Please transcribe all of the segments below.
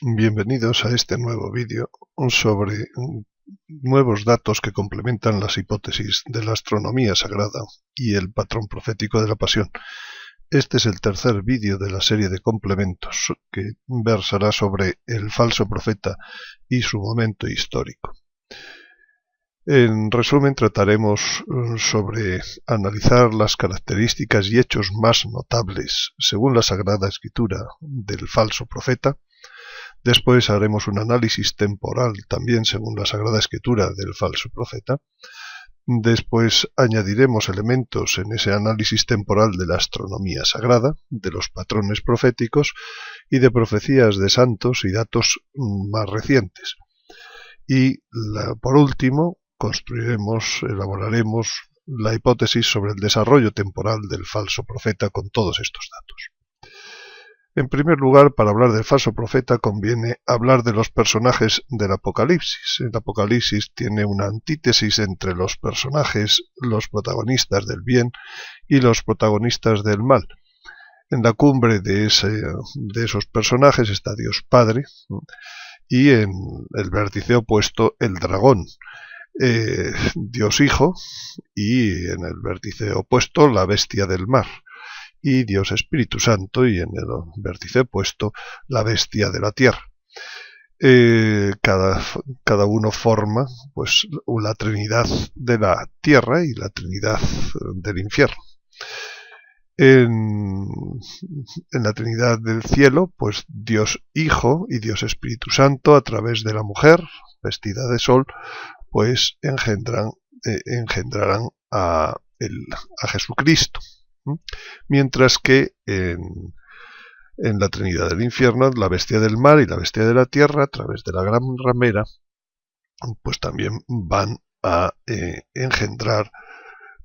Bienvenidos a este nuevo vídeo sobre nuevos datos que complementan las hipótesis de la astronomía sagrada y el patrón profético de la pasión. Este es el tercer vídeo de la serie de complementos que versará sobre el falso profeta y su momento histórico. En resumen, trataremos sobre analizar las características y hechos más notables, según la Sagrada Escritura, del falso profeta. Después haremos un análisis temporal, también según la Sagrada Escritura, del falso profeta. Después añadiremos elementos en ese análisis temporal de la astronomía sagrada, de los patrones proféticos y de profecías de santos y datos más recientes. Y por último, elaboraremos la hipótesis sobre el desarrollo temporal del falso profeta con todos estos datos. En primer lugar, para hablar del falso profeta conviene hablar de los personajes del Apocalipsis. El Apocalipsis tiene una antítesis entre los personajes, los protagonistas del bien y los protagonistas del mal. En la cumbre de esos personajes está Dios Padre y en el vértice opuesto el dragón, Dios Hijo, y en el vértice opuesto la bestia del mar, y Dios Espíritu Santo, y en el vértice opuesto la bestia de la tierra. Cada uno forma pues la Trinidad de la tierra y la Trinidad del infierno. En la Trinidad del cielo, pues Dios Hijo y Dios Espíritu Santo, a través de la mujer vestida de sol, pues engendrarán a Jesucristo. Mientras que en la Trinidad del infierno, la bestia del mar y la bestia de la tierra, a través de la gran ramera, pues también van a engendrar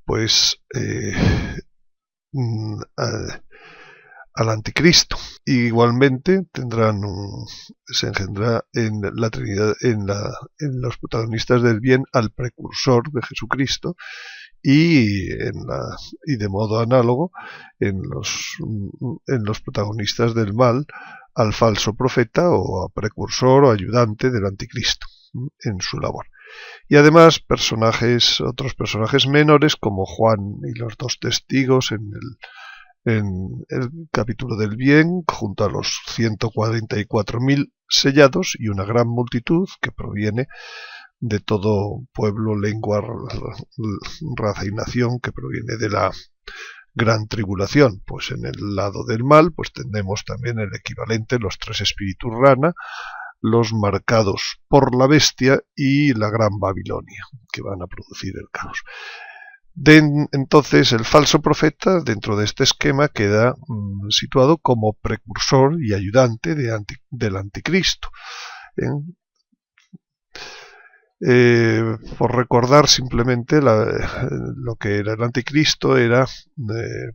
pues al anticristo. Y igualmente se engendrá en la Trinidad, en los protagonistas del bien, al precursor de Jesucristo, y de modo análogo en los protagonistas del mal, al falso profeta o a precursor o ayudante del anticristo en su labor. Y además otros personajes menores, como Juan y los dos testigos en el capítulo del bien, junto a los 144.000 sellados y una gran multitud que proviene de todo pueblo, lengua, raza y nación, que proviene de la gran tribulación. Pues en el lado del mal pues tendremos también el equivalente, los tres espíritus rana, los marcados por la bestia y la gran Babilonia, que van a producir el caos. Entonces el falso profeta, dentro de este esquema, queda situado como precursor y ayudante del anticristo. Por recordar simplemente, lo que era el anticristo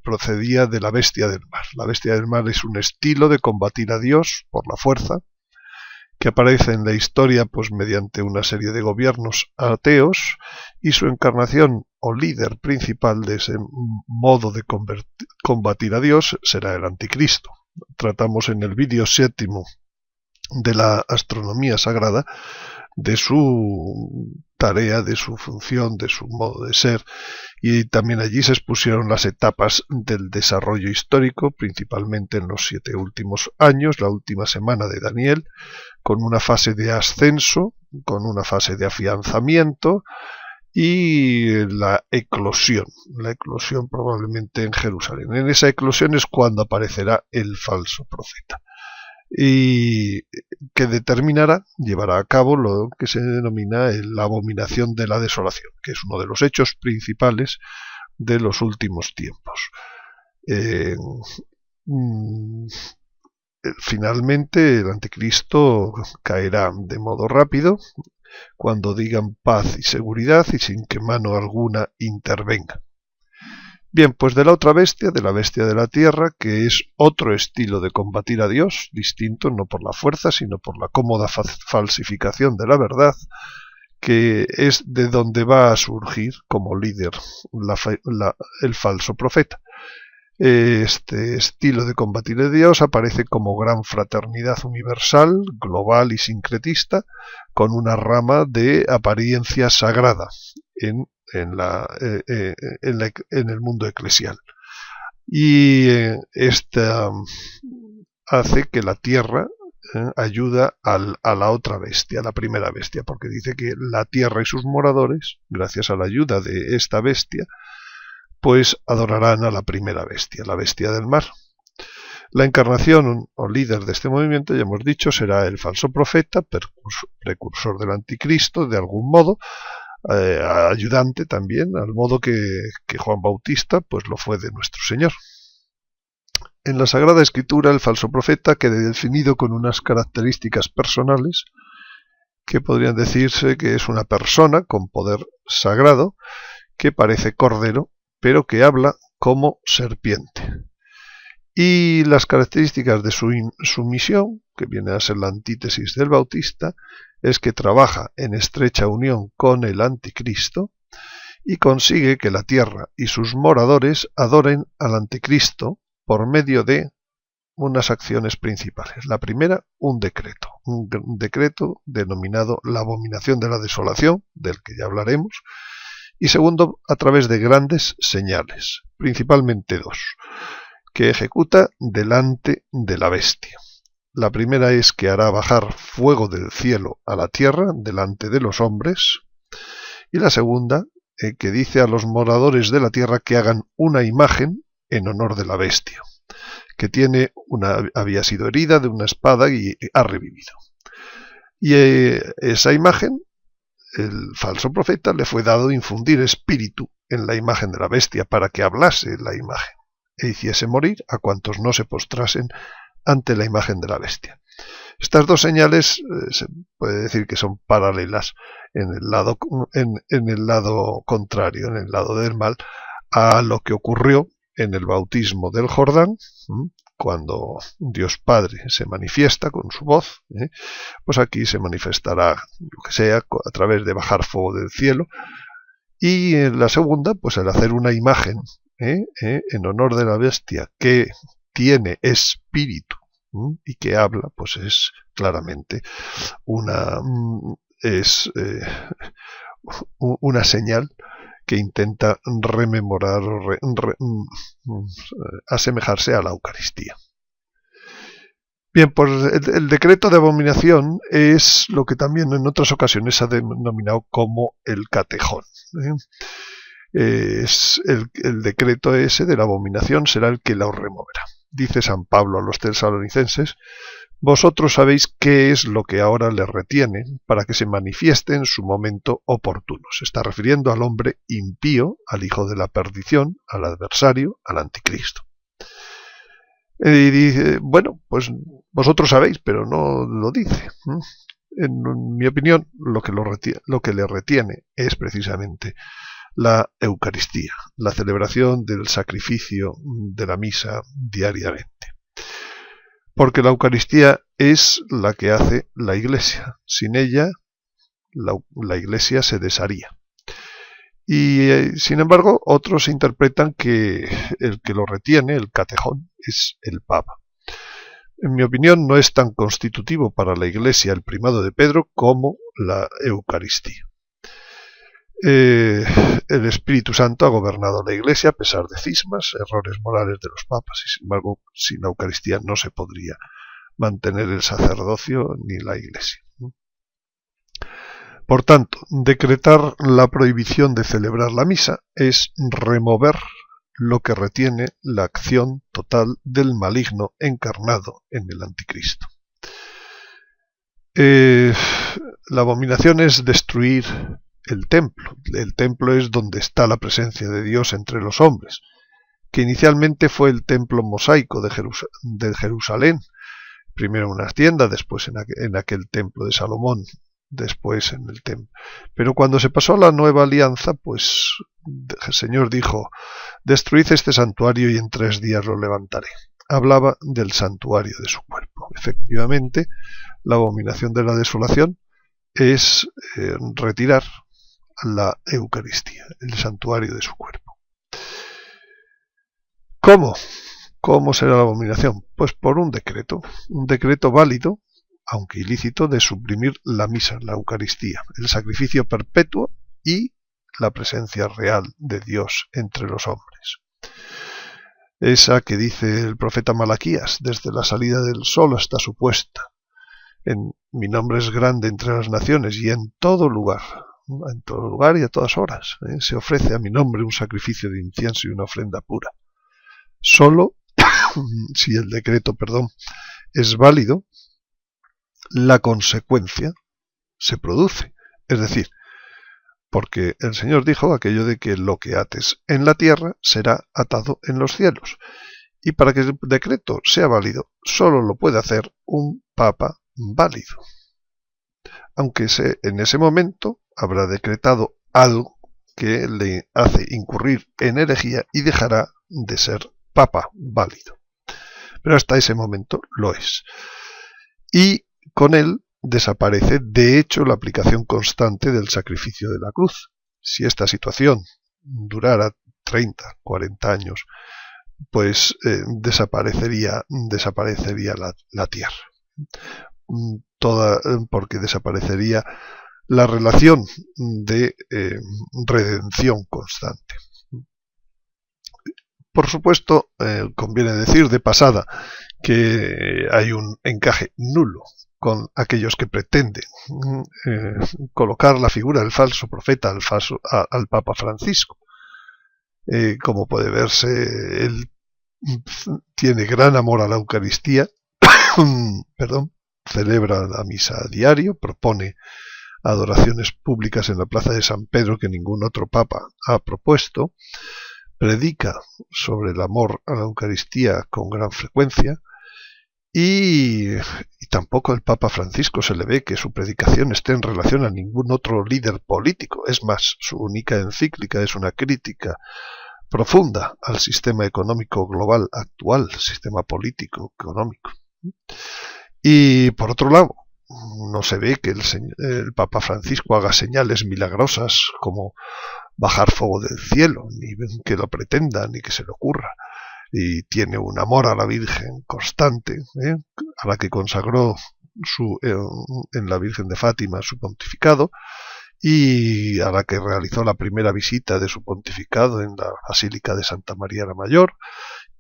procedía de la bestia del mar. La bestia del mar es un estilo de combatir a Dios por la fuerza, que aparece en la historia pues mediante una serie de gobiernos ateos, y su encarnación o líder principal de ese modo de combatir a Dios será el anticristo. Tratamos en el vídeo 7 de la astronomía sagrada de su tarea, de su función, de su modo de ser, y también allí se expusieron las etapas del desarrollo histórico, principalmente en los 7 últimos años, la última semana de Daniel, con una fase de ascenso, con una fase de afianzamiento y la eclosión probablemente en Jerusalén. En esa eclosión es cuando aparecerá el falso profeta, y que llevará a cabo lo que se denomina la abominación de la desolación, que es uno de los hechos principales de los últimos tiempos. Finalmente el anticristo caerá de modo rápido, cuando digan paz y seguridad y sin que mano alguna intervenga. Bien, pues de la otra bestia, de la bestia de la tierra, que es otro estilo de combatir a Dios, distinto, no por la fuerza, sino por la cómoda falsificación de la verdad, que es de donde va a surgir como líder el falso profeta. Este estilo de combatir de Dios aparece como gran fraternidad universal, global y sincretista, con una rama de apariencia sagrada en el mundo eclesial. Y esta hace que la tierra ayuda a la otra bestia, a la primera bestia, porque dice que la tierra y sus moradores, gracias a la ayuda de esta bestia, pues adorarán a la primera bestia, la bestia del mar. La encarnación o líder de este movimiento, ya hemos dicho, será el falso profeta, precursor del anticristo, de algún modo, ayudante también, al modo que Juan Bautista pues lo fue de nuestro Señor. En la Sagrada Escritura, el falso profeta queda definido con unas características personales que podrían decirse que es una persona con poder sagrado que parece cordero, pero que habla como serpiente. Y las características de su misión, que viene a ser la antítesis del Bautista, es que trabaja en estrecha unión con el anticristo y consigue que la tierra y sus moradores adoren al anticristo por medio de unas acciones principales. La primera, un decreto denominado la abominación de la desolación, del que ya hablaremos, y segundo, a través de grandes señales, principalmente dos, que ejecuta delante de la bestia. La primera es que hará bajar fuego del cielo a la tierra delante de los hombres, y la segunda, que dice a los moradores de la tierra que hagan una imagen en honor de la bestia, que había sido herida de una espada y ha revivido. Y esa imagen, el falso profeta le fue dado infundir espíritu en la imagen de la bestia para que hablase la imagen e hiciese morir a cuantos no se postrasen ante la imagen de la bestia. Estas dos señales se puede decir que son paralelas en el lado contrario, en el lado del mal, a lo que ocurrió en el bautismo del Jordán, cuando Dios Padre se manifiesta con su voz, pues aquí se manifestará, lo que sea, a través de bajar fuego del cielo. Y en la segunda, pues el hacer una imagen en honor de la bestia que tiene espíritu y que habla, pues es claramente una señal que intenta rememorar o asemejarse a la Eucaristía. Bien, pues el decreto de abominación es lo que también en otras ocasiones se ha denominado como el catejón. Es el decreto ese de la abominación será el que la removerá. Dice San Pablo a los tesalonicenses: vosotros sabéis qué es lo que ahora le retiene para que se manifieste en su momento oportuno. Se está refiriendo al hombre impío, al hijo de la perdición, al adversario, al anticristo. Y dice, bueno, pues vosotros sabéis, pero no lo dice. En mi opinión, lo que le retiene es precisamente la Eucaristía, la celebración del sacrificio de la misa diariamente. Porque la Eucaristía es la que hace la Iglesia. Sin ella, la Iglesia se desharía. Y sin embargo, otros interpretan que el que lo retiene, el catejón, es el Papa. En mi opinión, no es tan constitutivo para la Iglesia el primado de Pedro como la Eucaristía. El Espíritu Santo ha gobernado la Iglesia a pesar de cismas, errores morales de los papas, y sin embargo, sin la Eucaristía no se podría mantener el sacerdocio ni la Iglesia. Por tanto, decretar la prohibición de celebrar la misa es remover lo que retiene la acción total del maligno encarnado en el anticristo. La abominación es destruir el templo. El templo es donde está la presencia de Dios entre los hombres, que inicialmente fue el templo mosaico de Jerusalén, primero en una tienda, después en aquel templo de Salomón, después en el templo. Pero cuando se pasó a la nueva alianza, pues el Señor dijo: destruid este santuario y en 3 días lo levantaré. Hablaba del santuario de su cuerpo. Efectivamente, la abominación de la desolación es retirar la Eucaristía, el santuario de su cuerpo. ¿Cómo? ¿Cómo será la abominación? Pues por un decreto válido, aunque ilícito, de suprimir la misa, la Eucaristía, el sacrificio perpetuo y la presencia real de Dios entre los hombres. Esa que dice el profeta Malaquías: desde la salida del sol hasta su puesta. Mi nombre es grande entre las naciones, y en todo lugar y a todas horas, se ofrece a mi nombre un sacrificio de incienso y una ofrenda pura. Solo si el decreto, es válido, la consecuencia se produce. Es decir, porque el Señor dijo aquello de que lo que ates en la tierra será atado en los cielos. Y para que el decreto sea válido, solo lo puede hacer un papa válido. Aunque en ese momento habrá decretado algo que le hace incurrir en herejía y dejará de ser papa válido. Pero hasta ese momento lo es. Y con él desaparece, de hecho, la aplicación constante del sacrificio de la cruz. Si esta situación durara 30, 40 años, pues desaparecería la tierra. Porque desaparecería la relación de redención constante. Por supuesto, conviene decir de pasada que hay un encaje nulo con aquellos que pretenden colocar la figura del falso profeta al Papa Francisco. Como puede verse, él tiene gran amor a la Eucaristía, celebra la misa a diario, propone adoraciones públicas en la plaza de San Pedro que ningún otro papa ha propuesto, predica sobre el amor a la Eucaristía con gran frecuencia, y tampoco el Papa Francisco se le ve que su predicación esté en relación a ningún otro líder político. Es más, su única encíclica es una crítica profunda al sistema económico global actual, sistema político económico. Y por otro lado, no se ve que el Papa Francisco haga señales milagrosas como bajar fuego del cielo, ni que lo pretenda, ni que se le ocurra. Y tiene un amor a la Virgen constante, a la que consagró en la Virgen de Fátima su pontificado, y a la que realizó la primera visita de su pontificado en la Basílica de Santa María la Mayor,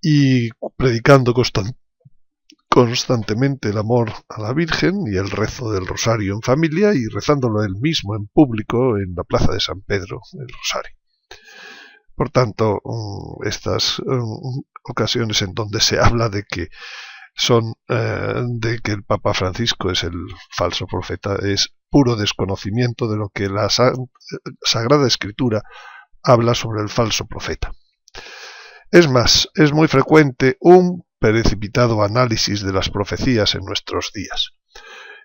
y predicando constantemente el amor a la Virgen y el rezo del rosario en familia, y rezándolo él mismo en público en la plaza de San Pedro, el rosario. Por tanto, estas ocasiones en donde se habla de que de que el Papa Francisco es el falso profeta es puro desconocimiento de lo que la Sagrada Escritura habla sobre el falso profeta. Es más, es muy frecuente un precipitado análisis de las profecías en nuestros días.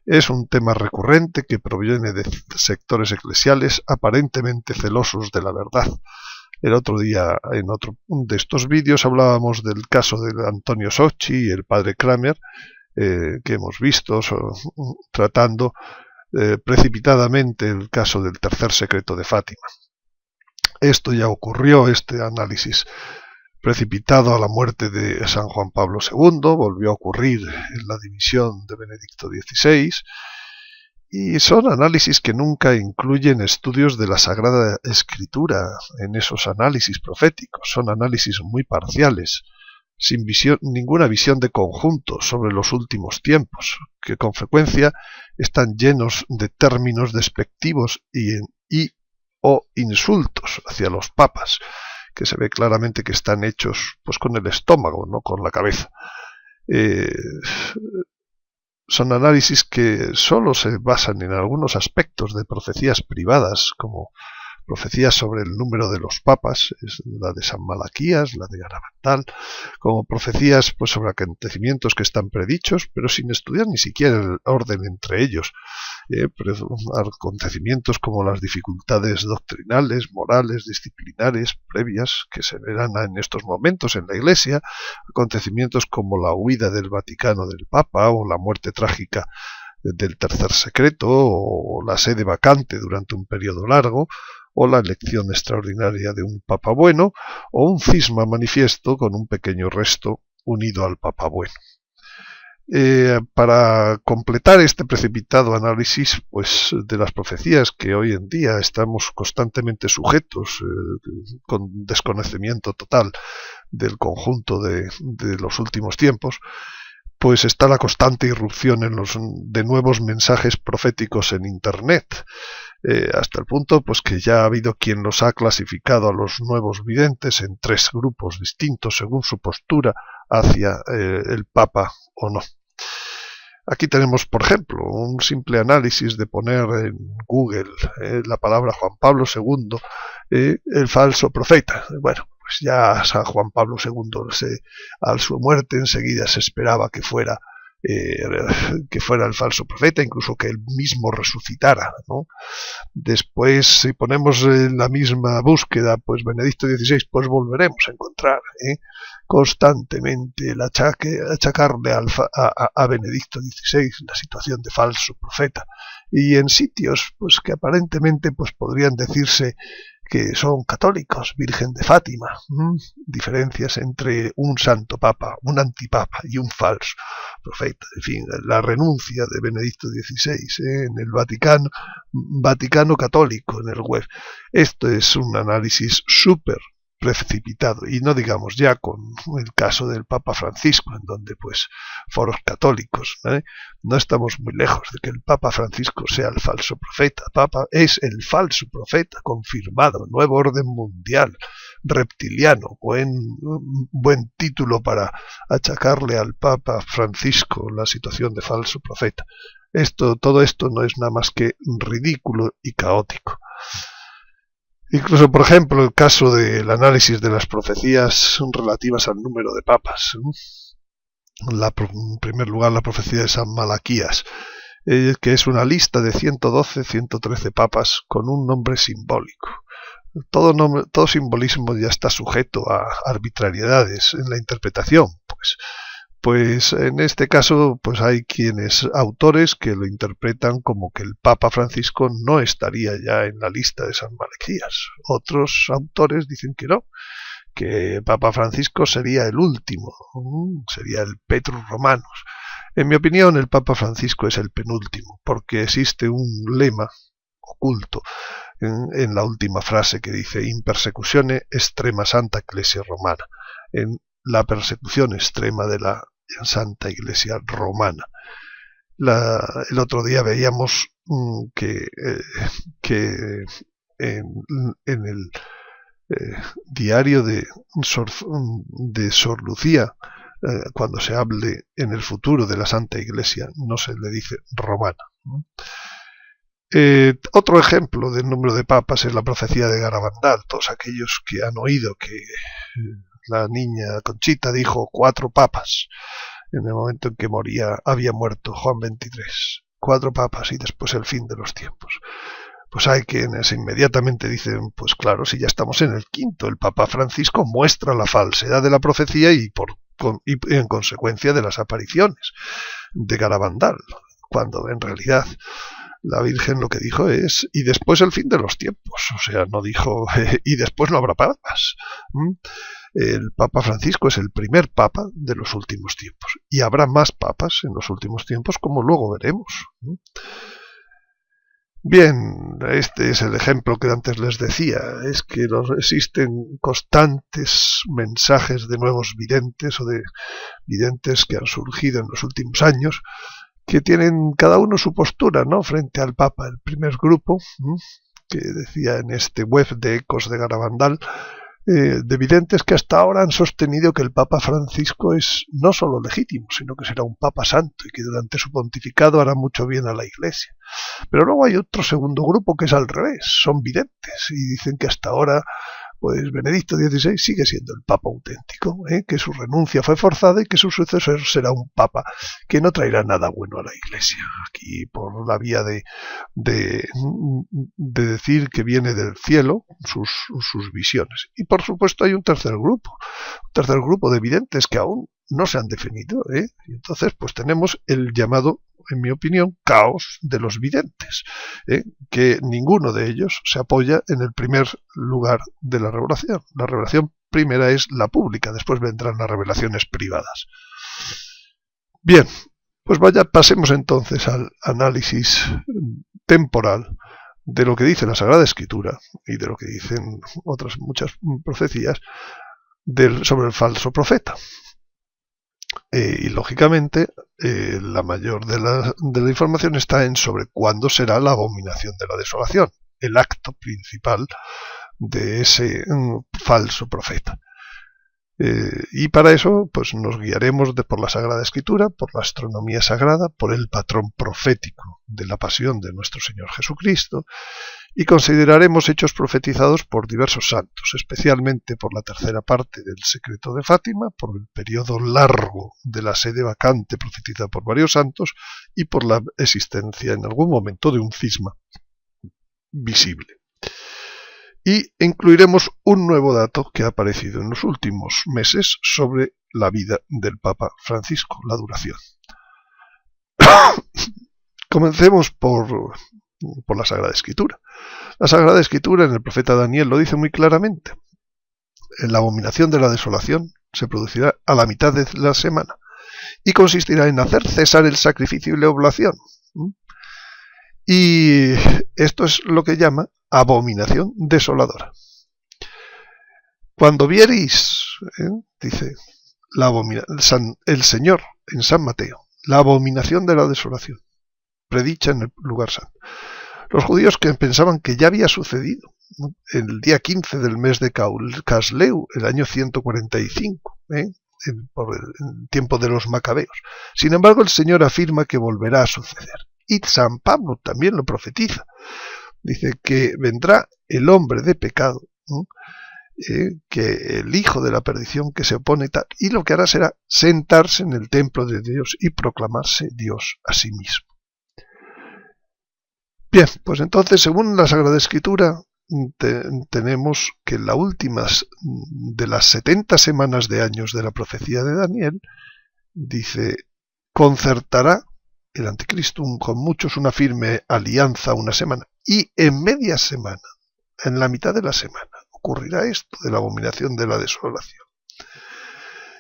Es un tema recurrente que proviene de sectores eclesiales aparentemente celosos de la verdad. El otro día, en otro de estos vídeos, hablábamos del caso de Antonio Socci y el padre Kramer, que hemos visto tratando precipitadamente el caso del tercer secreto de Fátima. Esto ya ocurrió, este análisis precipitado a la muerte de San Juan Pablo II, volvió a ocurrir en la división de Benedicto XVI, y son análisis que nunca incluyen estudios de la Sagrada Escritura en esos análisis proféticos. Son análisis muy parciales, sin ninguna visión de conjunto sobre los últimos tiempos, que con frecuencia están llenos de términos despectivos o insultos hacia los papas, que se ve claramente que están hechos pues con el estómago, no con la cabeza. Son análisis que solo se basan en algunos aspectos de profecías privadas, como profecías sobre el número de los papas, es la de San Malaquías, la de Garabandal, como profecías pues sobre acontecimientos que están predichos, pero sin estudiar ni siquiera el orden entre ellos. Acontecimientos como las dificultades doctrinales, morales, disciplinares, previas, que se verán en estos momentos en la Iglesia, acontecimientos como la huida del Vaticano del Papa o la muerte trágica del tercer secreto o la sede vacante durante un periodo largo, o la elección extraordinaria de un papa bueno, o un cisma manifiesto con un pequeño resto unido al papa bueno. Para completar este precipitado análisis pues, de las profecías que hoy en día estamos constantemente sujetos, con desconocimiento total del conjunto de los últimos tiempos, pues está la constante irrupción de nuevos mensajes proféticos en Internet, hasta el punto pues que ya ha habido quien los ha clasificado a los nuevos videntes en 3 grupos distintos según su postura hacia el Papa o no. Aquí tenemos, por ejemplo, un simple análisis de poner en Google la palabra Juan Pablo II, el falso profeta. Bueno, pues ya San Juan Pablo II, a su muerte enseguida se esperaba que fuera el falso profeta, incluso que él mismo resucitara, ¿no? Después, si ponemos en la misma búsqueda, pues Benedicto XVI, pues volveremos a encontrar constantemente el achacarle a Benedicto XVI la situación de falso profeta, y en sitios pues que aparentemente pues podrían decirse que son católicos, Virgen de Fátima, diferencias entre un santo papa, un antipapa y un falso profeta. En fin, la renuncia de Benedicto XVI en el Vaticano Católico, en el web. Esto es un análisis súper precipitado, y no digamos ya con el caso del Papa Francisco, en donde pues foros católicos, no estamos muy lejos de que el Papa Francisco sea el falso profeta. Papa es el falso profeta confirmado, nuevo orden mundial, reptiliano, buen título para achacarle al Papa Francisco la situación de falso profeta. Todo esto no es nada más que ridículo y caótico. Incluso, por ejemplo, el caso del análisis de las profecías relativas al número de papas. En primer lugar, la profecía de San Malaquías, que es una lista de 113 papas con un nombre simbólico. Todo simbolismo ya está sujeto a arbitrariedades en la interpretación, pues en este caso pues hay autores que lo interpretan como que el Papa Francisco no estaría ya en la lista de San Malaquías. Otros autores dicen que no, que Papa Francisco sería el último, sería el Petrus Romanus. En mi opinión, el Papa Francisco es el penúltimo, porque existe un lema oculto en la última frase que dice in persecutione extrema Santa Ecclesia Romana, en la persecución extrema de la Santa Iglesia Romana. El otro día veíamos que en el diario de Sor Lucía, cuando se hable en el futuro de la Santa Iglesia, no se le dice romana. Otro ejemplo del número de papas es la profecía de Garabandal. Todos aquellos que han oído que la niña Conchita dijo 4 papas en el momento en que había muerto Juan XXIII, 4 papas y después el fin de los tiempos. Pues hay quienes inmediatamente dicen, pues claro, si ya estamos en el 5, el Papa Francisco muestra la falsedad de la profecía y en consecuencia de las apariciones de Garabandal, cuando en realidad la Virgen lo que dijo es y después el fin de los tiempos, o sea, no dijo y después no habrá papas. El Papa Francisco es el primer papa de los últimos tiempos y habrá más papas en los últimos tiempos, como luego veremos. Bien, este es el ejemplo que antes les decía, es que existen constantes mensajes de nuevos videntes o de videntes que han surgido en los últimos años, que tienen cada uno su postura, ¿no?, frente al Papa. El primer grupo, que decía en este web de Ecos de Garabandal, de videntes que hasta ahora han sostenido que el Papa Francisco es no solo legítimo, sino que será un Papa santo y que durante su pontificado hará mucho bien a la Iglesia. Pero luego hay otro segundo grupo que es al revés, son videntes y dicen que hasta ahora pues Benedicto XVI sigue siendo el Papa auténtico, que su renuncia fue forzada y que su sucesor será un Papa que no traerá nada bueno a la Iglesia. Aquí por la vía de decir que viene del cielo sus visiones. Y por supuesto hay un tercer grupo de videntes que aún no se han definido, Y entonces pues tenemos el llamado, en mi opinión, caos de los videntes, que ninguno de ellos se apoya en el primer lugar de la revelación. La revelación primera es la pública, después vendrán las revelaciones privadas. Bien, pues pasemos entonces al análisis temporal de lo que dice la Sagrada Escritura y de lo que dicen otras muchas profecías sobre el falso profeta. Y lógicamente la mayor de la información está en sobre cuándo será la abominación de la desolación, el acto principal de ese falso profeta. Y para eso pues nos guiaremos por la Sagrada Escritura, por la astronomía sagrada, por el patrón profético de la pasión de nuestro Señor Jesucristo, y consideraremos hechos profetizados por diversos santos, especialmente por la tercera parte del secreto de Fátima, por el periodo largo de la sede vacante profetizada por varios santos y por la existencia en algún momento de un cisma visible. Y incluiremos un nuevo dato que ha aparecido en los últimos meses sobre la vida del Papa Francisco, la duración. Comencemos por la Sagrada Escritura. La Sagrada Escritura en el profeta Daniel lo dice muy claramente. La abominación de la desolación se producirá a la mitad de la semana y consistirá en hacer cesar el sacrificio y la oblación. Y esto es lo que llama abominación desoladora. Cuando viereis, dice el Señor en San Mateo, la abominación de la desolación, predicha en el lugar santo. Los judíos que pensaban que ya había sucedido el día 15 del mes de Casleu, el año 145, por el tiempo de los macabeos. Sin embargo, el Señor afirma que volverá a suceder. Y San Pablo también lo profetiza. Dice que vendrá el hombre de pecado, que el hijo de la perdición que se opone tal, y lo que hará será sentarse en el templo de Dios y proclamarse Dios a sí mismo. Bien, pues entonces, según la Sagrada Escritura, tenemos que en la última de las 70 semanas de años de la profecía de Daniel, dice, concertará el anticristo con muchos una firme alianza una semana, y en media semana, en la mitad de la semana, ocurrirá esto de la abominación de la desolación.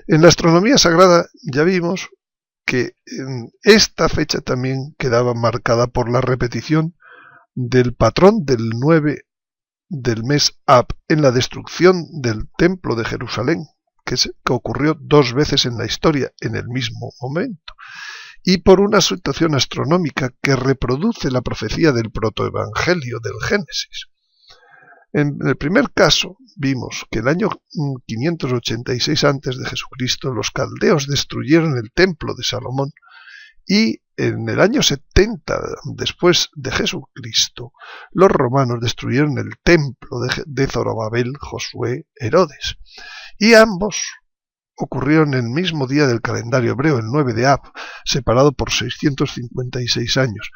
En la astronomía sagrada ya vimos que esta fecha también quedaba marcada por la repetición del patrón del 9 del mes Ab en la destrucción del templo de Jerusalén, que ocurrió 2 veces en la historia en el mismo momento, y por una situación astronómica que reproduce la profecía del protoevangelio del Génesis. En el primer caso vimos que el año 586 a.C. los caldeos destruyeron el templo de Salomón, y en el año 70 después de Jesucristo los romanos destruyeron el templo de Zorobabel, Josué, Herodes, y ambos ocurrieron el mismo día del calendario hebreo, el 9 de Ab, separado por 656 años.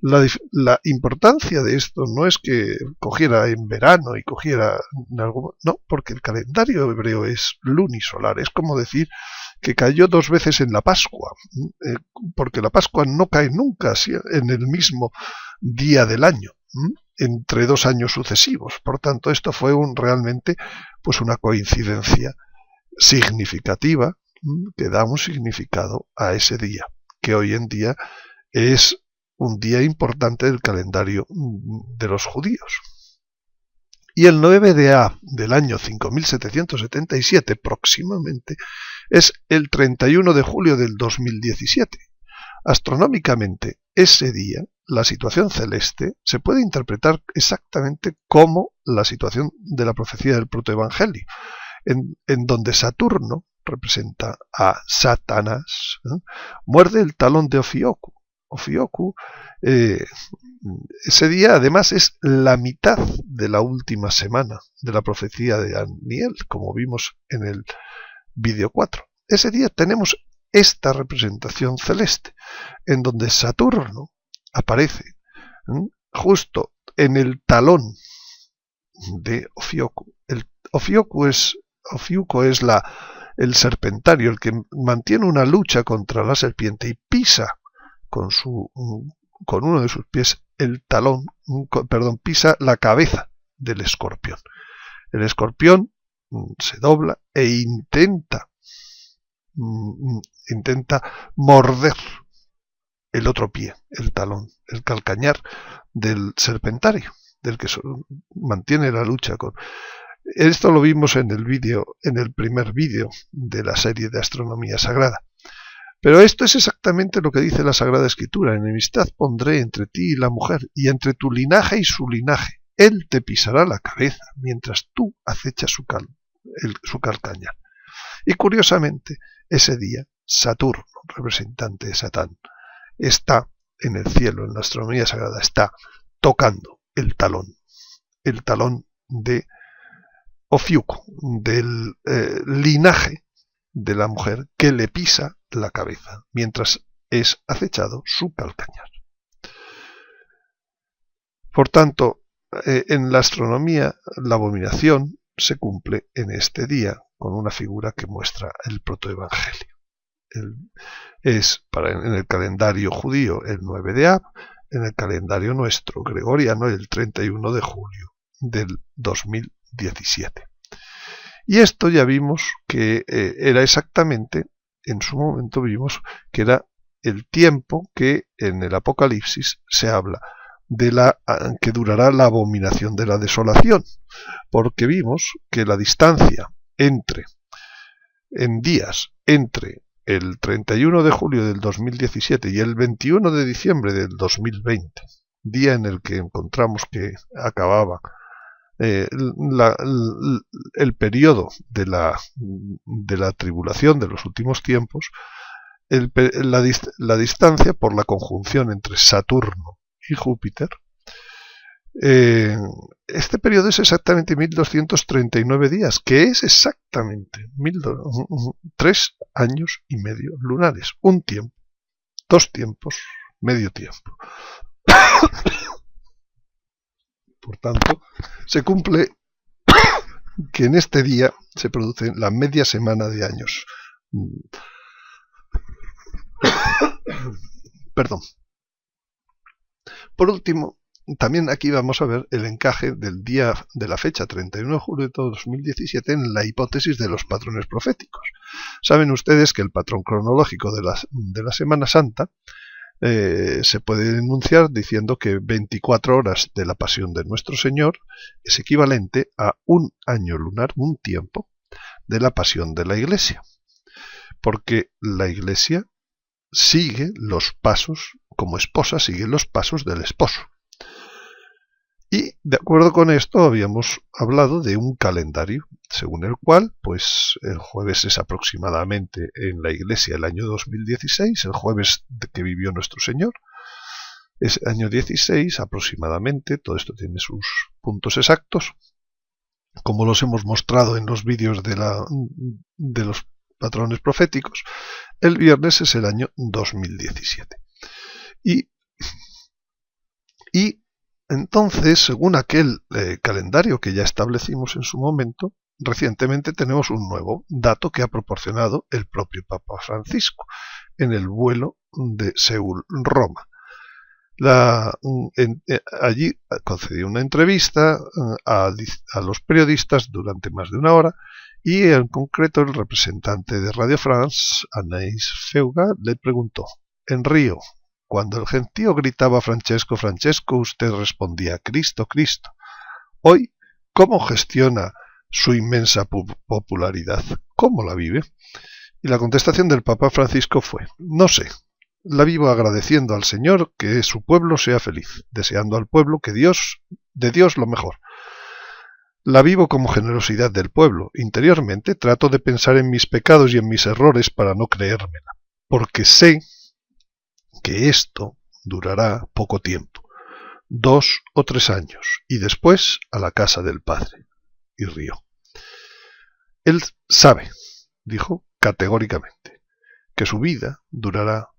La importancia de esto no es que cogiera en verano y cogiera en algún... No, porque el calendario hebreo es lunisolar, es como decir que cayó 2 veces en la Pascua, porque la Pascua no cae nunca en el mismo día del año, entre 2 años sucesivos. Por tanto, esto fue realmente pues una coincidencia significativa que da un significado a ese día, que hoy en día es un día importante del calendario de los judíos. Y el 9 de Ab del año 5777 próximamente es el 31 de julio del 2017. Astronómicamente, ese día, la situación celeste se puede interpretar exactamente como la situación de la profecía del protoevangelio, en donde Saturno representa a Satanás, muerde el talón de Ofiocu. Ofiocu, ese día además es la mitad de la última semana de la profecía de Daniel, como vimos en el vídeo 4. Ese día tenemos esta representación celeste, en donde Saturno aparece justo en el talón de Ofiocu. Ofiuco es el serpentario, el que mantiene una lucha contra la serpiente y pisa con uno de sus pies el talón, pisa la cabeza del escorpión. El escorpión se dobla e intenta morder el otro pie, el talón, el calcañar del serpentario, del que mantiene la lucha con. Esto lo vimos en el primer vídeo de la serie de Astronomía Sagrada. Pero esto es exactamente lo que dice la Sagrada Escritura: enemistad pondré entre ti y la mujer, y entre tu linaje y su linaje. Él te pisará la cabeza, mientras tú acechas su calcañar. Y curiosamente, ese día, Saturno, representante de Satán, está en el cielo, en la astronomía sagrada, está tocando el talón de Ofiuco, del linaje de la mujer que le pisa la cabeza, mientras es acechado su calcañar. Por tanto, en la astronomía, la abominación se cumple en este día con una figura que muestra el protoevangelio. En el calendario judío el 9 de Av, en el calendario nuestro gregoriano el 31 de julio del 2017. Y esto ya vimos que era exactamente, en su momento vimos que era el tiempo que en el Apocalipsis se habla de que durará la abominación de la desolación, porque vimos que la distancia en días entre el 31 de julio del 2017 y el 21 de diciembre del 2020, día en el que encontramos que acababa el periodo de la tribulación de los últimos tiempos, la distancia por la conjunción entre Saturno y Júpiter, este periodo es exactamente 1239 días, que es exactamente 3 años y medio lunares, un tiempo, 2 tiempos, medio tiempo. Por tanto, se cumple que en este día se produce la media semana de años. Perdón. Por último, también aquí vamos a ver el encaje del día de la fecha 31 de julio de 2017 en la hipótesis de los patrones proféticos. Saben ustedes que el patrón cronológico de la Semana Santa se puede enunciar diciendo que 24 horas de la pasión de nuestro Señor es equivalente a un año lunar, un tiempo de la pasión de la Iglesia, porque la Iglesia sigue los pasos, como esposa sigue los pasos del esposo. Y de acuerdo con esto habíamos hablado de un calendario, según el cual, pues el jueves es aproximadamente en la Iglesia el año 2016, el jueves que vivió nuestro Señor, es año 16 aproximadamente, todo esto tiene sus puntos exactos, como los hemos mostrado en los vídeos de los patrones proféticos. El viernes es el año 2017. Y entonces, según aquel calendario que ya establecimos en su momento, recientemente tenemos un nuevo dato que ha proporcionado el propio Papa Francisco en el vuelo de Seúl-Roma. Allí concedió una entrevista a los periodistas durante más de una hora, y en concreto el representante de Radio France, Anaïs Feuga, le preguntó: en Río, cuando el gentío gritaba Francesco, Francesco, usted respondía Cristo, Cristo. Hoy, ¿cómo gestiona su inmensa popularidad? ¿Cómo la vive? Y la contestación del Papa Francisco fue: no sé, la vivo agradeciendo al Señor que su pueblo sea feliz, deseando al pueblo de Dios lo mejor. La vivo como generosidad del pueblo. Interiormente trato de pensar en mis pecados y en mis errores para no creérmela, porque sé que esto durará poco tiempo, 2 o 3 años, y después a la casa del Padre. Y rió. Él sabe, dijo categóricamente, que su vida durará,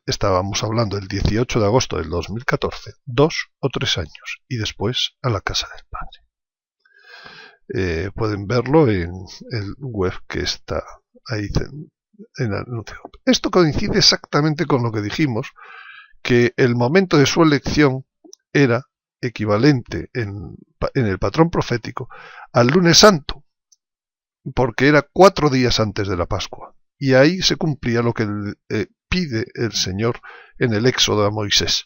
estábamos hablando el 18 de agosto del 2014, 2 o 3 años, y después a la casa del Padre. pueden verlo en el web que está ahí en el anuncio. Esto coincide exactamente con lo que dijimos, que el momento de su elección era equivalente en el patrón profético al lunes santo, porque era 4 días antes de la Pascua. Y ahí se cumplía lo que pide el Señor en el Éxodo a Moisés.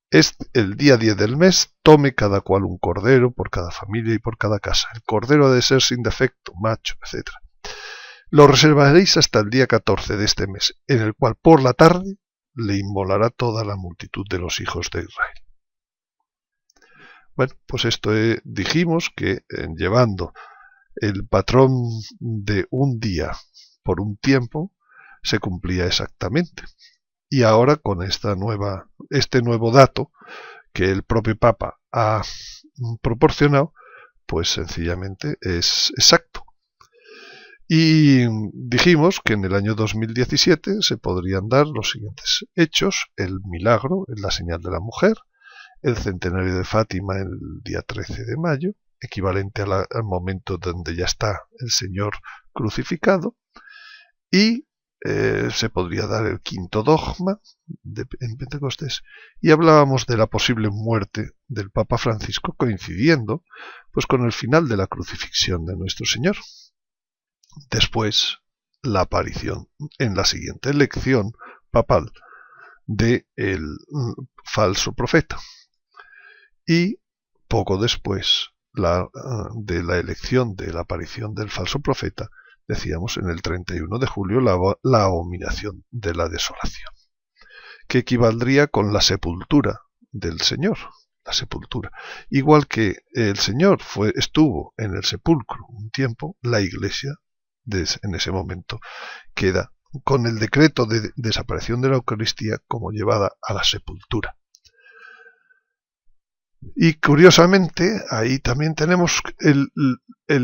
Es el día 10 del mes, tome cada cual un cordero por cada familia y por cada casa. El cordero ha de ser sin defecto, macho, etc. Lo reservaréis hasta el día 14 de este mes, en el cual por la tarde le inmolará toda la multitud de los hijos de Israel. Bueno, pues esto dijimos que llevando el patrón de un día por un tiempo se cumplía exactamente. Y ahora con este nuevo dato que el propio Papa ha proporcionado, pues sencillamente es exacto. Y dijimos que en el año 2017 se podrían dar los siguientes hechos: el milagro en la señal de la mujer, el centenario de Fátima el día 13 de mayo, equivalente al momento donde ya está el Señor crucificado, y se podría dar el quinto dogma en Pentecostés, y hablábamos de la posible muerte del Papa Francisco coincidiendo pues con el final de la crucifixión de nuestro Señor. Después, la aparición en la siguiente elección papal de el falso profeta, y poco después de la elección de la aparición del falso profeta, decíamos en el 31 de julio la abominación de la desolación, que equivaldría con la sepultura del Señor, la sepultura. Igual que el Señor estuvo en el sepulcro un tiempo, la Iglesia en ese momento queda con el decreto de desaparición de la Eucaristía como llevada a la sepultura. Y curiosamente, ahí también tenemos el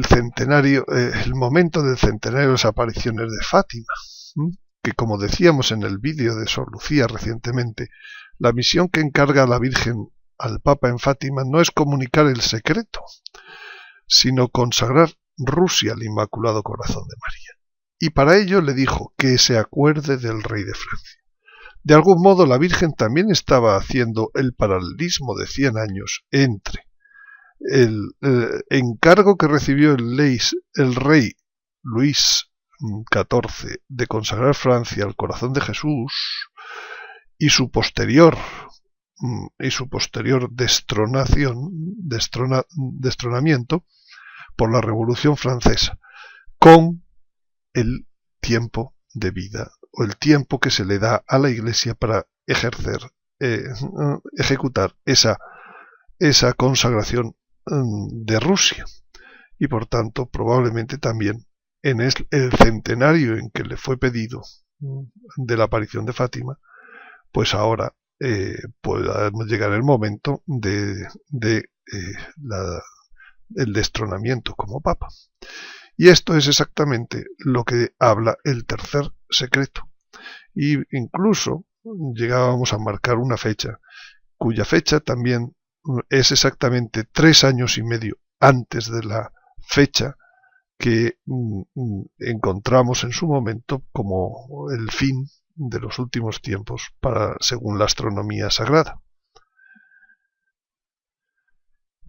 centenario, el momento del centenario de las apariciones de Fátima, que como decíamos en el vídeo de Sor Lucía recientemente, la misión que encarga a la Virgen al Papa en Fátima no es comunicar el secreto, sino consagrar Rusia al Inmaculado Corazón de María. Y para ello le dijo que se acuerde del rey de Francia. De algún modo la Virgen también estaba haciendo el paralelismo de 100 años entre el encargo que recibió el rey Luis XIV de consagrar Francia al corazón de Jesús y su posterior destronamiento por la Revolución Francesa, con el tiempo de vida o el tiempo que se le da a la Iglesia para ejecutar esa consagración de Rusia. Y por tanto, probablemente también en el centenario en que le fue pedido de la aparición de Fátima, pues ahora pueda llegar el momento de el destronamiento como Papa. Y esto es exactamente lo que habla el tercer secreto. Y incluso llegábamos a marcar una fecha, cuya fecha también es exactamente 3 años y medio antes de la fecha que encontramos en su momento como el fin de los últimos tiempos según la astronomía sagrada.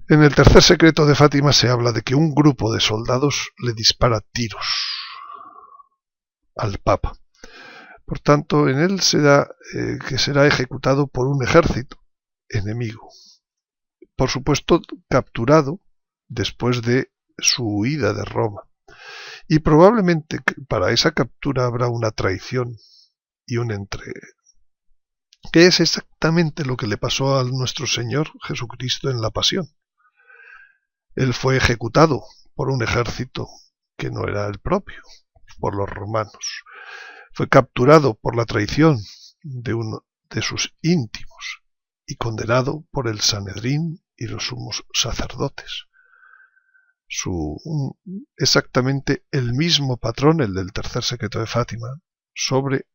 En el tercer secreto de Fátima se habla de que un grupo de soldados le dispara tiros al Papa. Por tanto, en él se da que será ejecutado por un ejército enemigo. Por supuesto, capturado después de su huida de Roma. Y probablemente para esa captura habrá una traición y un entregue, que es exactamente lo que le pasó a nuestro Señor Jesucristo en la Pasión. Él fue ejecutado por un ejército que no era el propio, por los romanos. Fue capturado por la traición de uno de sus íntimos y condenado por el Sanedrín y los sumos sacerdotes. Exactamente el mismo patrón, el del tercer secreto de Fátima, sobre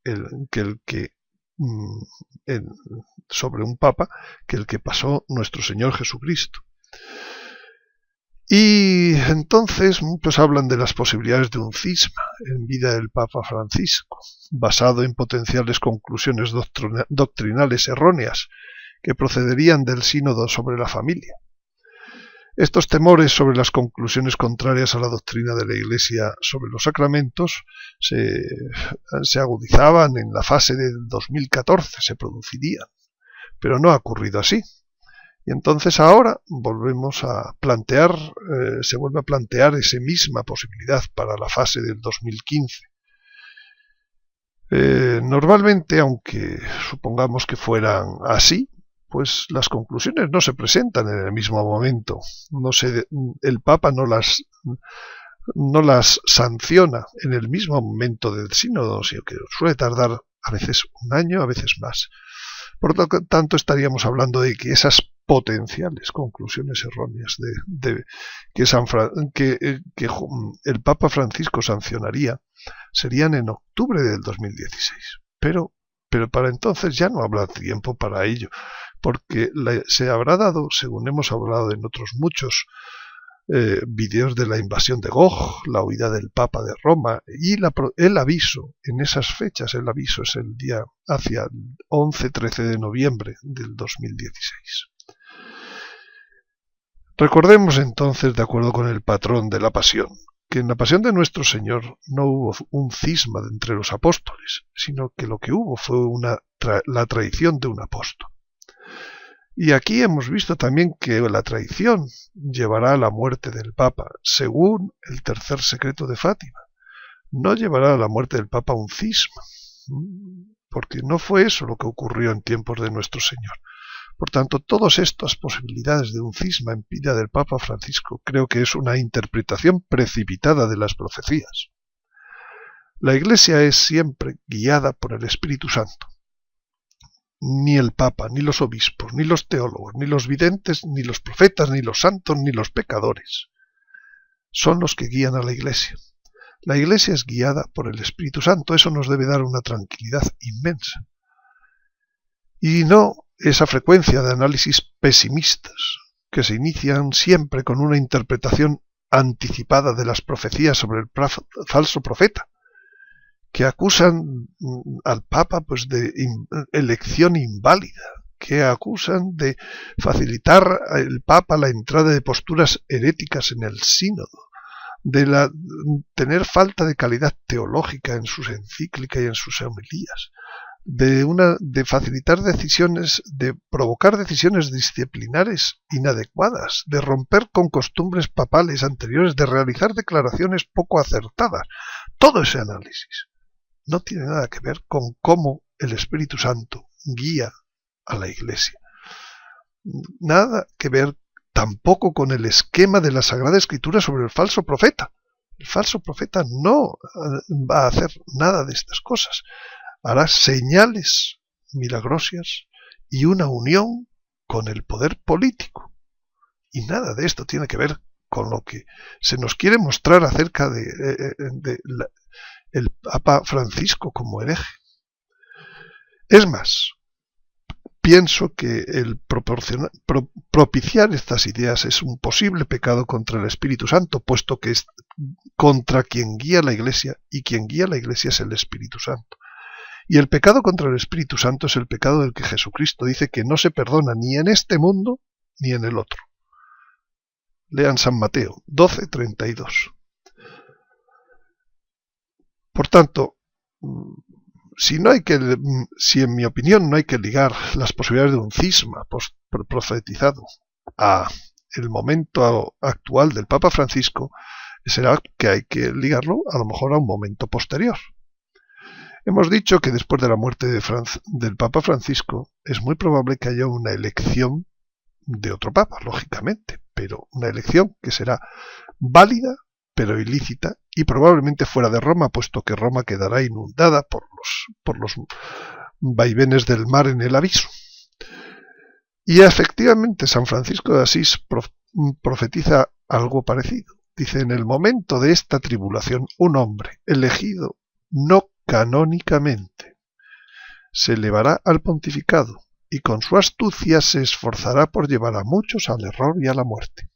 sobre un papa que el que pasó nuestro Señor Jesucristo. Y entonces muchos hablan de las posibilidades de un cisma en vida del Papa Francisco, basado en potenciales conclusiones doctrinales erróneas que procederían del sínodo sobre la familia. Estos temores sobre las conclusiones contrarias a la doctrina de la Iglesia sobre los sacramentos se agudizaban en la fase del 2014, se producirían, pero no ha ocurrido así. Y entonces ahora volvemos a plantear, se vuelve a plantear esa misma posibilidad para la fase del 2015. Normalmente, aunque supongamos que fueran así, pues las conclusiones no se presentan en el mismo momento. El Papa no las sanciona en el mismo momento del sínodo, sino que suele tardar a veces un año, a veces más. Por lo tanto, estaríamos hablando de que esas potenciales conclusiones erróneas que el Papa Francisco sancionaría serían en octubre del 2016. Pero para entonces ya no habrá tiempo para ello, porque se habrá dado, según hemos hablado en otros muchos videos, de la invasión de Gog, la huida del Papa de Roma y el aviso. En esas fechas el aviso es el día hacia el 11-13 de noviembre del 2016. Recordemos entonces, de acuerdo con el patrón de la pasión, que en la pasión de nuestro Señor no hubo un cisma entre los apóstoles, sino que lo que hubo fue la traición de un apóstol. Y aquí hemos visto también que la traición llevará a la muerte del Papa, según el tercer secreto de Fátima. No llevará a la muerte del Papa un cisma, porque no fue eso lo que ocurrió en tiempos de nuestro Señor. Por tanto, todas estas posibilidades de un cisma en vida del Papa Francisco creo que es una interpretación precipitada de las profecías. La Iglesia es siempre guiada por el Espíritu Santo. Ni el Papa, ni los obispos, ni los teólogos, ni los videntes, ni los profetas, ni los santos, ni los pecadores son los que guían a la Iglesia. La Iglesia es guiada por el Espíritu Santo, eso nos debe dar una tranquilidad inmensa. Y no esa frecuencia de análisis pesimistas que se inician siempre con una interpretación anticipada de las profecías sobre el falso profeta, que acusan al Papa pues de elección inválida, que acusan de facilitar al Papa la entrada de posturas heréticas en el sínodo, de tener falta de calidad teológica en sus encíclicas y en sus homilías, de facilitar decisiones, de provocar decisiones disciplinares inadecuadas, de romper con costumbres papales anteriores, de realizar declaraciones poco acertadas. Todo ese análisis no tiene nada que ver con cómo el Espíritu Santo guía a la Iglesia. Nada que ver tampoco con el esquema de la Sagrada Escritura sobre el falso profeta. El falso profeta no va a hacer nada de estas cosas. Hará señales milagrosas y una unión con el poder político. Y nada de esto tiene que ver con lo que se nos quiere mostrar acerca el Papa Francisco como hereje. Es más, pienso que el propiciar estas ideas es un posible pecado contra el Espíritu Santo, puesto que es contra quien guía la Iglesia, y quien guía la Iglesia es el Espíritu Santo. Y el pecado contra el Espíritu Santo es el pecado del que Jesucristo dice que no se perdona ni en este mundo ni en el otro. Lean San Mateo 12:32. Por tanto, si en mi opinión no hay que ligar las posibilidades de un cisma profetizado a el momento actual del Papa Francisco, será que hay que ligarlo a lo mejor a un momento posterior. Hemos dicho que después de la muerte del Papa Francisco es muy probable que haya una elección de otro Papa, lógicamente, pero una elección que será válida pero ilícita y probablemente fuera de Roma, puesto que Roma quedará inundada por los vaivenes del mar en el aviso. Y efectivamente San Francisco de Asís profetiza algo parecido. Dice: en el momento de esta tribulación, un hombre elegido no canónicamente se elevará al pontificado y con su astucia se esforzará por llevar a muchos al error y a la muerte.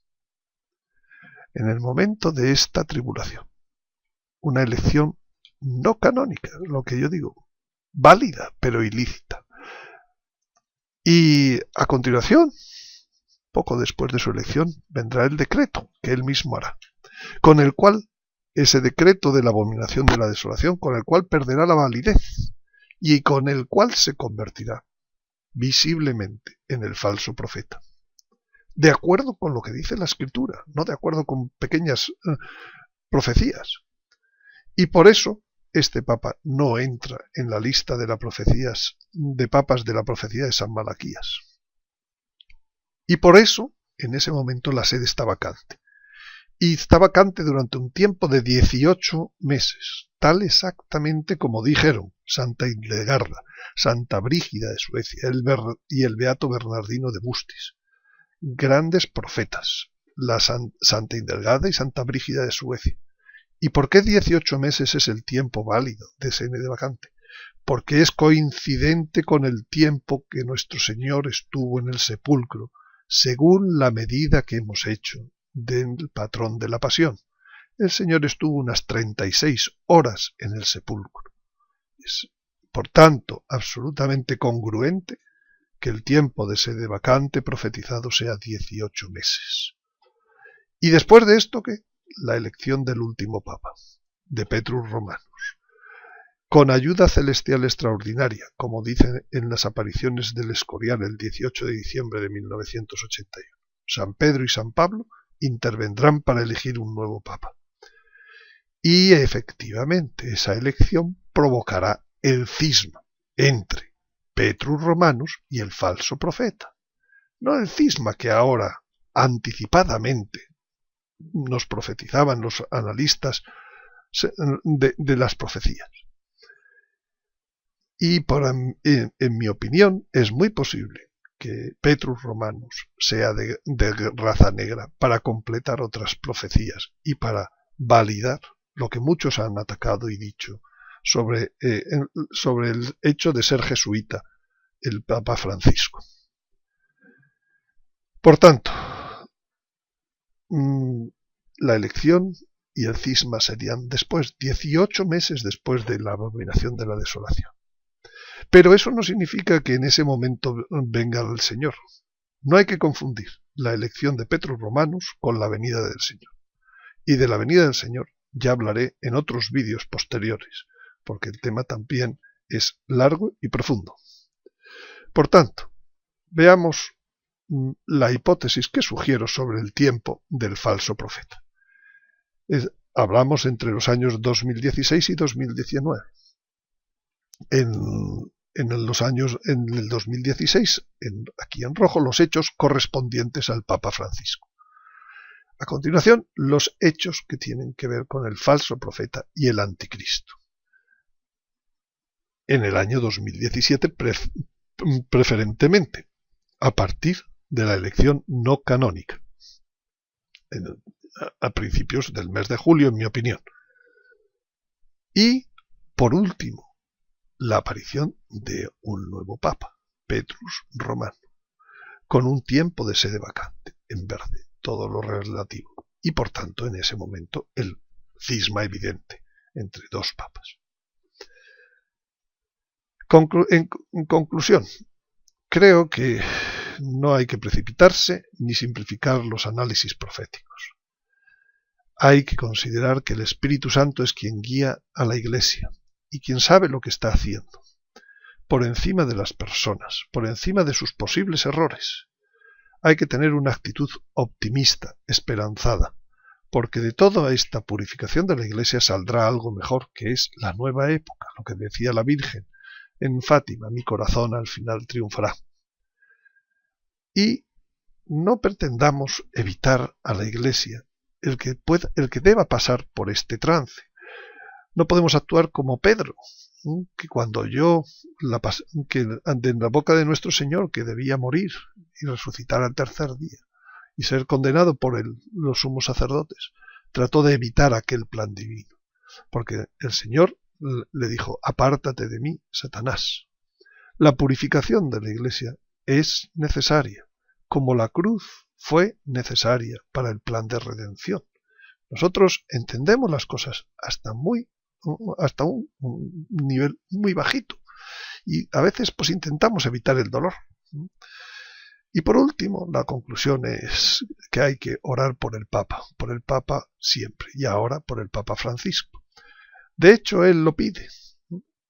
en el momento de esta tribulación. Una elección no canónica, lo que yo digo, válida, pero ilícita. Y a continuación, poco después de su elección, vendrá el decreto que él mismo hará, con el cual, ese decreto de la abominación de la desolación, con el cual perderá la validez y con el cual se convertirá visiblemente en el falso profeta. De acuerdo con lo que dice la Escritura, no de acuerdo con pequeñas profecías. Y por eso este papa no entra en la lista de las profecías de papas de la profecía de San Malaquías. Y por eso, en ese momento, la sede está vacante. Y está vacante durante un tiempo de 18 meses, tal exactamente como dijeron Santa Hildegarda, Santa Brígida de Suecia y el beato Bernardino de Bustis, grandes profetas, la Santa Hildegarda y Santa Brígida de Suecia. ¿Y por qué 18 meses es el tiempo válido de sede vacante? Porque es coincidente con el tiempo que nuestro Señor estuvo en el sepulcro, según la medida que hemos hecho del patrón de la pasión. El Señor estuvo unas 36 horas en el sepulcro. Es, por tanto, absolutamente congruente que el tiempo de sede vacante profetizado sea 18 meses. Y después de esto, ¿qué? La elección del último papa, de Petrus Romanus, con ayuda celestial extraordinaria, como dicen en las apariciones del Escorial el 18 de diciembre de 1981. San Pedro y San Pablo intervendrán para elegir un nuevo papa. Y efectivamente esa elección provocará el cisma entre Petrus Romanus y el falso profeta. No el cisma que ahora anticipadamente nos profetizaban los analistas de las profecías. Y en mi opinión es muy posible que Petrus Romanus sea de raza negra para completar otras profecías y para validar lo que muchos han atacado y dicho sobre el hecho de ser jesuita el Papa Francisco. Por tanto, la elección y el cisma serían después, 18 meses después de la abominación de la desolación. Pero eso no significa que en ese momento venga el Señor. No hay que confundir la elección de Petrus Romanus con la venida del Señor. Y de la venida del Señor ya hablaré en otros vídeos posteriores, porque el tema también es largo y profundo. Por tanto, veamos la hipótesis que sugiero sobre el tiempo del falso profeta. Hablamos entre los años 2016 y 2019. En el 2016, aquí en rojo, los hechos correspondientes al Papa Francisco. A continuación, los hechos que tienen que ver con el falso profeta y el anticristo. En el año 2017, preferentemente, a partir de la elección no canónica, a principios del mes de julio, en mi opinión. Y, por último, la aparición de un nuevo papa, Petrus Romano, con un tiempo de sede vacante, en verde, todo lo relativo, y por tanto en ese momento el cisma evidente entre dos papas. En conclusión, creo que no hay que precipitarse ni simplificar los análisis proféticos. Hay que considerar que el Espíritu Santo es quien guía a la Iglesia y quien sabe lo que está haciendo, por encima de las personas, por encima de sus posibles errores. Hay que tener una actitud optimista, esperanzada, porque de toda esta purificación de la Iglesia saldrá algo mejor, que es la nueva época, lo que decía la Virgen en Fátima: mi corazón al final triunfará. Y no pretendamos evitar a la Iglesia el que deba pasar por este trance. No podemos actuar como Pedro, que cuando oyó en la boca de nuestro Señor que debía morir y resucitar al tercer día y ser condenado por los sumos sacerdotes, trató de evitar aquel plan divino, porque el Señor le dijo: apártate de mí, Satanás. La purificación de la Iglesia es necesaria, como la cruz fue necesaria para el plan de redención. Nosotros entendemos las cosas hasta un nivel muy bajito y a veces pues intentamos evitar el dolor. Y por último, la conclusión es que hay que orar por el Papa siempre, y ahora por el Papa Francisco. De hecho, él lo pide.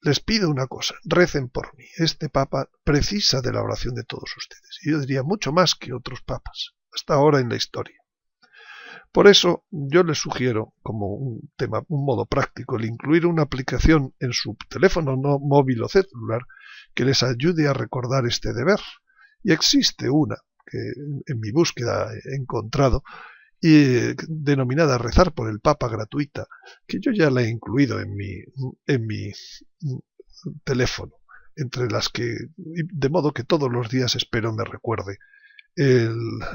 Les pido una cosa, recen por mí. Este Papa precisa de la oración de todos ustedes. Y yo diría mucho más que otros papas, hasta ahora en la historia. Por eso yo les sugiero, como un modo práctico, el incluir una aplicación en su teléfono no móvil o celular que les ayude a recordar este deber. Y existe una que en mi búsqueda he encontrado, denominada Rezar por el Papa gratuita, que yo ya la he incluido en mi teléfono, entre las que, de modo que todos los días espero me recuerde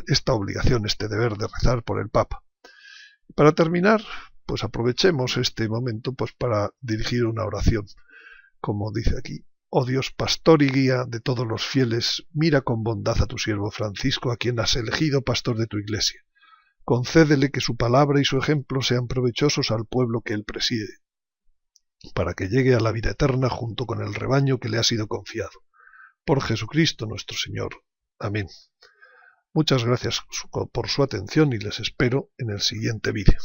esta obligación, este deber de rezar por el Papa. Para terminar, pues aprovechemos este momento pues para dirigir una oración, como dice aquí. Oh Dios, pastor y guía de todos los fieles, mira con bondad a tu siervo Francisco, a quien has elegido pastor de tu iglesia. Concédele que su palabra y su ejemplo sean provechosos al pueblo que él preside, para que llegue a la vida eterna junto con el rebaño que le ha sido confiado. Por Jesucristo nuestro Señor. Amén. Muchas gracias por su atención y les espero en el siguiente vídeo.